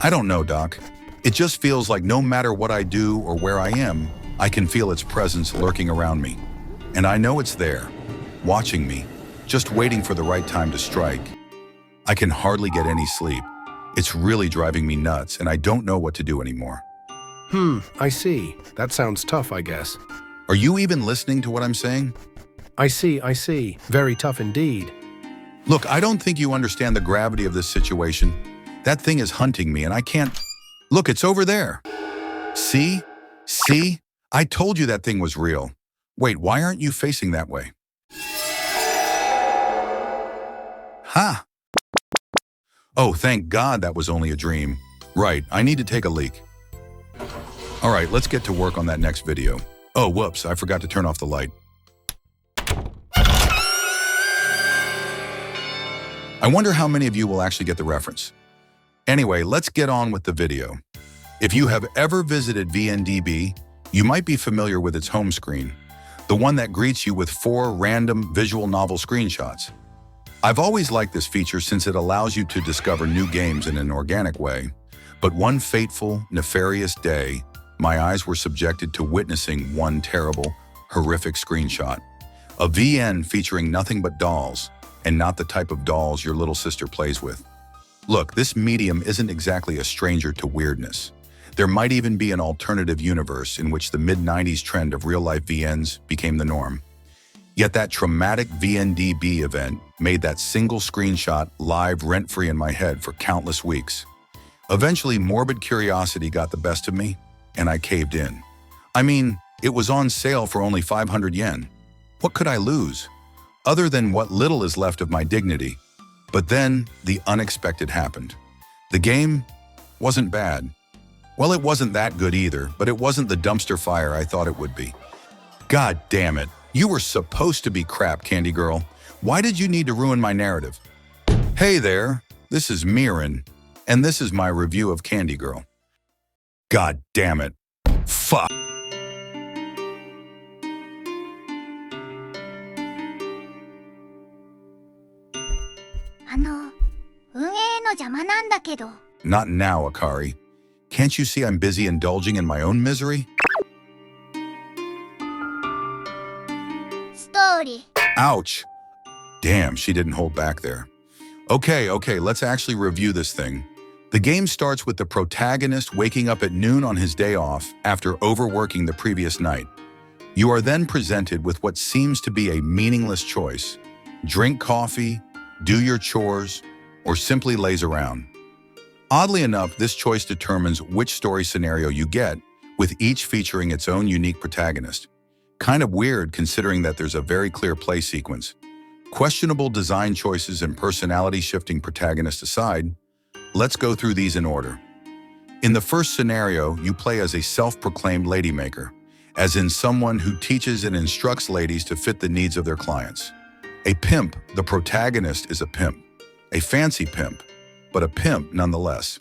I don't know, Doc. It just feels like no matter what I do or where I am, I can feel its presence lurking around me. And I know it's there, watching me, just waiting for the right time to strike. I can hardly get any sleep. It's really driving me nuts, and I don't know what to do anymore. I see. That sounds tough, I guess. Are you even listening to what I'm saying? I see. Very tough indeed. Look, I don't think you understand the gravity of this situation. That thing is hunting me, and I can't... Look, it's over there. See? See? I told you that thing was real. Wait, why aren't you facing that way? Ha! Oh, thank God that was only a dream. Right, I need to take a leak. All right, let's get to work on that next video. Oh, whoops, I forgot to turn off the light. I wonder how many of you will actually get the reference. Anyway, let's get on with the video. If you have ever visited VNDB, you might be familiar with its home screen, the one that greets you with 4 random visual novel screenshots. I've always liked this feature since it allows you to discover new games in an organic way, but one fateful, nefarious day, my eyes were subjected to witnessing one terrible, horrific screenshot. A VN featuring nothing but dolls, and not the type of dolls your little sister plays with. Look, this medium isn't exactly a stranger to weirdness. There might even be an alternative universe in which the mid-90s trend of real-life VNs became the norm. Yet that traumatic VNDB event made that single screenshot live rent-free in my head for countless weeks. Eventually, morbid curiosity got the best of me, and I caved in. I mean, it was on sale for only 500 yen. What could I lose? Other than what little is left of my dignity. But then, the unexpected happened. The game wasn't bad. Well, it wasn't that good either, but it wasn't the dumpster fire I thought it would be. God damn it. You were supposed to be crap, Candy Girl. Why did you need to ruin my narrative? Hey there, this is Miran, and this is my review of Candy Girl. God damn it. Fuck. 運営の邪魔なんだけど。 Not now, Akari. Can't you see I'm busy indulging in my own misery? ストーリー。 Ouch. Damn, she didn't hold back there. Okay, let's actually review this thing. The game starts with the protagonist waking up at noon on his day off after overworking the previous night. You are then presented with what seems to be a meaningless choice. Drink coffee, do your chores, or simply laze around. Oddly enough, this choice determines which story scenario you get, with each featuring its own unique protagonist. Kind of weird considering that there's a very clear play sequence. Questionable design choices and personality-shifting protagonists aside, let's go through these in order. In the first scenario, you play as a self-proclaimed ladymaker, as in someone who teaches and instructs ladies to fit the needs of their clients. A pimp, the protagonist is a pimp. A fancy pimp, but a pimp nonetheless.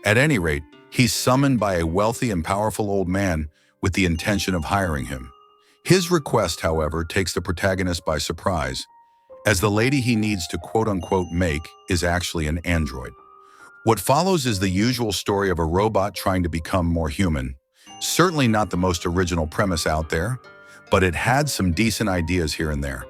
At any rate, he's summoned by a wealthy and powerful old man with the intention of hiring him. His request, however, takes the protagonist by surprise, as the lady he needs to quote-unquote make is actually an android. What follows is the usual story of a robot trying to become more human. Certainly not the most original premise out there, but it had some decent ideas here and there.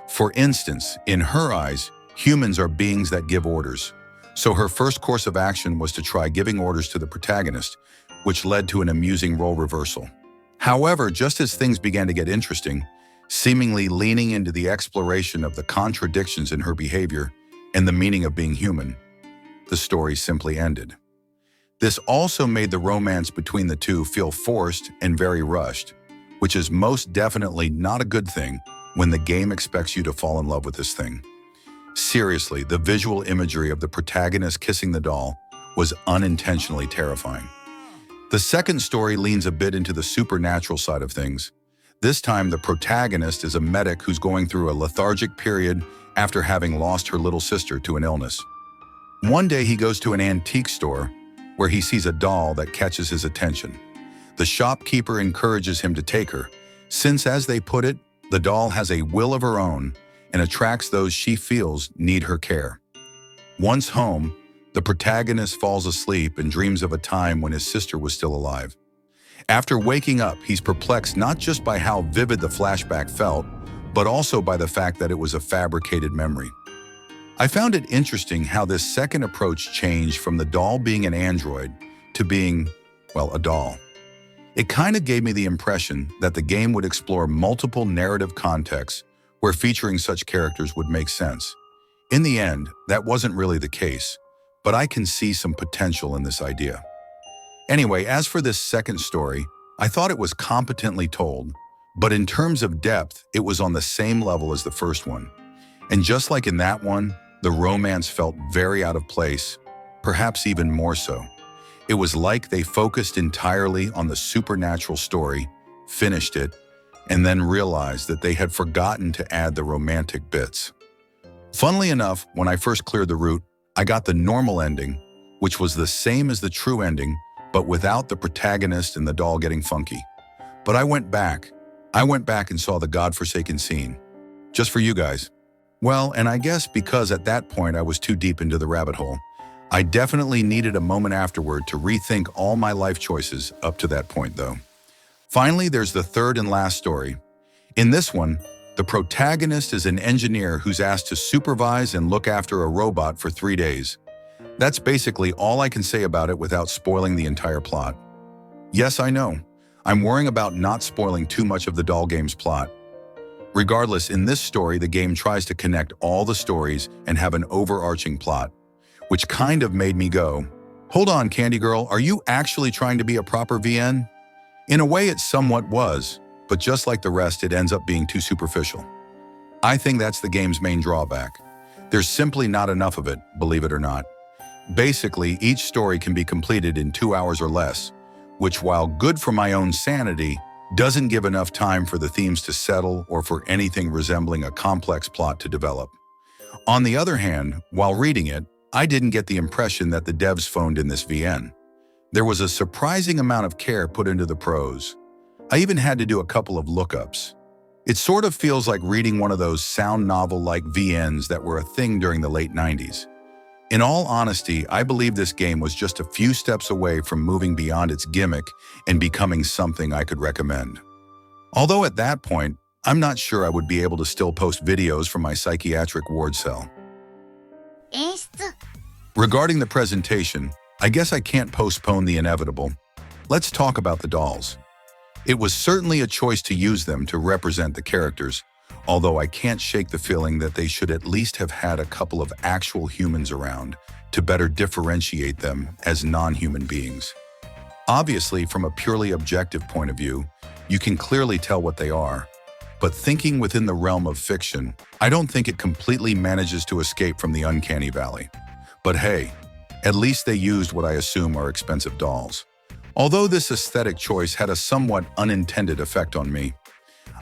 For instance, in her eyes, humans are beings that give orders. So her first course of action was to try giving orders to the protagonist, which led to an amusing role reversal. However, just as things began to get interesting, seemingly leaning into the exploration of the contradictions in her behavior and the meaning of being human, the story simply ended. This also made the romance between the two feel forced and very rushed, which is most definitely not a good thing when the game expects you to fall in love with this thing. Seriously, the visual imagery of the protagonist kissing the doll was unintentionally terrifying. The second story leans a bit into the supernatural side of things. This time, the protagonist is a medic who's going through a lethargic period after having lost her little sister to an illness. One day, he goes to an antique store where he sees a doll that catches his attention. The shopkeeper encourages him to take her, since, as they put it, the doll has a will of her own and attracts those she feels need her care. Once home, the protagonist falls asleep and dreams of a time when his sister was still alive. After waking up, he's perplexed not just by how vivid the flashback felt, but also by the fact that it was a fabricated memory. I found it interesting how this second approach changed from the doll being an android to being, well, a doll. It kind of gave me the impression that the game would explore multiple narrative contexts where featuring such characters would make sense. In the end, that wasn't really the case, but I can see some potential in this idea. Anyway, as for this second story, I thought it was competently told, but in terms of depth, it was on the same level as the first one. And just like in that one, the romance felt very out of place, perhaps even more so. It was like they focused entirely on the supernatural story, finished it, and then realized that they had forgotten to add the romantic bits. Funnily enough, when I first cleared the route, I got the normal ending, which was the same as the true ending, but without the protagonist and the doll getting funky. But I went back and saw the godforsaken scene. Just for you guys. Well, and I guess because at that point I was too deep into the rabbit hole, I definitely needed a moment afterward to rethink all my life choices up to that point though. Finally, there's the third and last story. In this one, the protagonist is an engineer who's asked to supervise and look after a robot for 3 days. That's basically all I can say about it without spoiling the entire plot. Yes, I know. I'm worrying about not spoiling too much of the doll game's plot. Regardless, in this story, the game tries to connect all the stories and have an overarching plot, which kind of made me go, hold on, Candy Girl, are you actually trying to be a proper VN? In a way, it somewhat was, but just like the rest, it ends up being too superficial. I think that's the game's main drawback. There's simply not enough of it, believe it or not. Basically, each story can be completed in 2 hours or less, which, while good for my own sanity, doesn't give enough time for the themes to settle or for anything resembling a complex plot to develop. On the other hand, while reading it, I didn't get the impression that the devs phoned in this VN. There was a surprising amount of care put into the prose. I even had to do a couple of lookups. It sort of feels like reading one of those sound novel-like VNs that were a thing during the late 90s. In all honesty, I believe this game was just a few steps away from moving beyond its gimmick and becoming something I could recommend. Although at that point, I'm not sure I would be able to still post videos from my psychiatric ward cell. 演出 Regarding the presentation, I guess I can't postpone the inevitable. Let's talk about the dolls. It was certainly a choice to use them to represent the characters, although I can't shake the feeling that they should at least have had a couple of actual humans around to better differentiate them as non-human beings. Obviously, from a purely objective point of view, you can clearly tell what they are. But thinking within the realm of fiction, I don't think it completely manages to escape from the uncanny valley. But hey, at least they used what I assume are expensive dolls. Although this aesthetic choice had a somewhat unintended effect on me,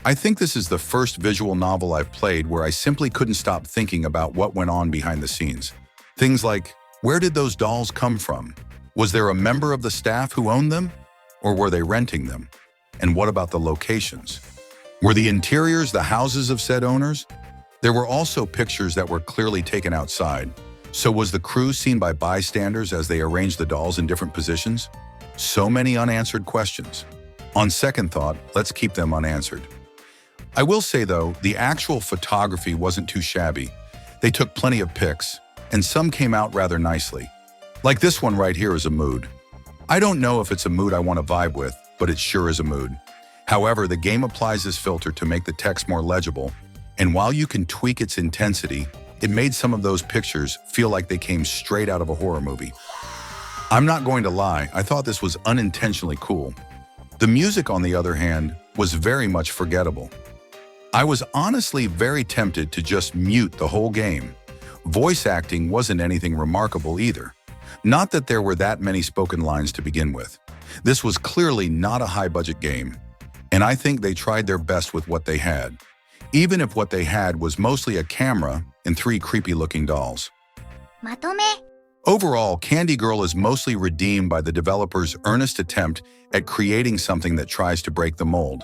I think this is the first visual novel I've played where I simply couldn't stop thinking about what went on behind the scenes. Things like, where did those dolls come from? Was there a member of the staff who owned them? Or were they renting them? And what about the locations? Were the interiors the houses of said owners? There were also pictures that were clearly taken outside. So was the crew seen by bystanders as they arranged the dolls in different positions? So many unanswered questions. On second thought, let's keep them unanswered. I will say though, the actual photography wasn't too shabby. They took plenty of pics, and some came out rather nicely. Like this one right here is a mood. I don't know if it's a mood I want to vibe with, but it sure is a mood. However, the game applies this filter to make the text more legible, and while you can tweak its intensity, it made some of those pictures feel like they came straight out of a horror movie. I'm not going to lie, I thought this was unintentionally cool. The music, on the other hand, was very much forgettable. I was honestly very tempted to just mute the whole game. Voice acting wasn't anything remarkable either. Not that there were that many spoken lines to begin with. This was clearly not a high-budget game, and I think they tried their best with what they had, even if what they had was mostly a camera and 3 creepy-looking dolls. まとめ Overall, Candy Girl is mostly redeemed by the developer's earnest attempt at creating something that tries to break the mold.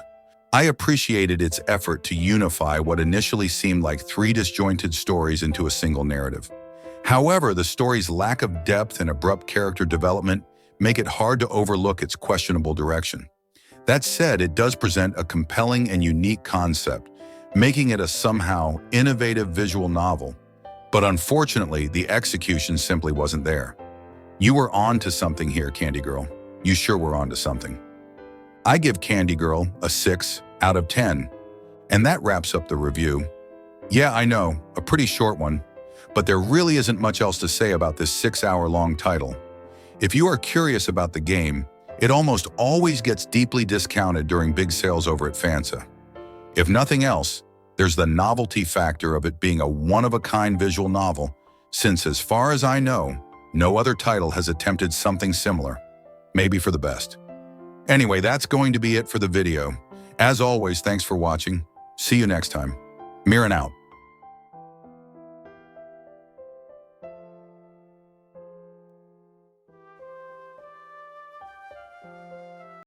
I appreciated its effort to unify what initially seemed like three disjointed stories into a single narrative. However, the story's lack of depth and abrupt character development make it hard to overlook its questionable direction. That said, it does present a compelling and unique concept, making it a somehow innovative visual novel. But unfortunately, the execution simply wasn't there. You were on to something here, Candy Girl. You sure were on to something. I give Candy Girl a 6 out of 10. And that wraps up the review. Yeah, I know, a pretty short one, but there really isn't much else to say about this 6-hour-long title. If you are curious about the game, it almost always gets deeply discounted during big sales over at Fansa. If nothing else, there's the novelty factor of it being a one-of-a-kind visual novel, since as far as I know, no other title has attempted something similar. Maybe for the best. Anyway, that's going to be it for the video. As always, thanks for watching. See you next time. Mirren out.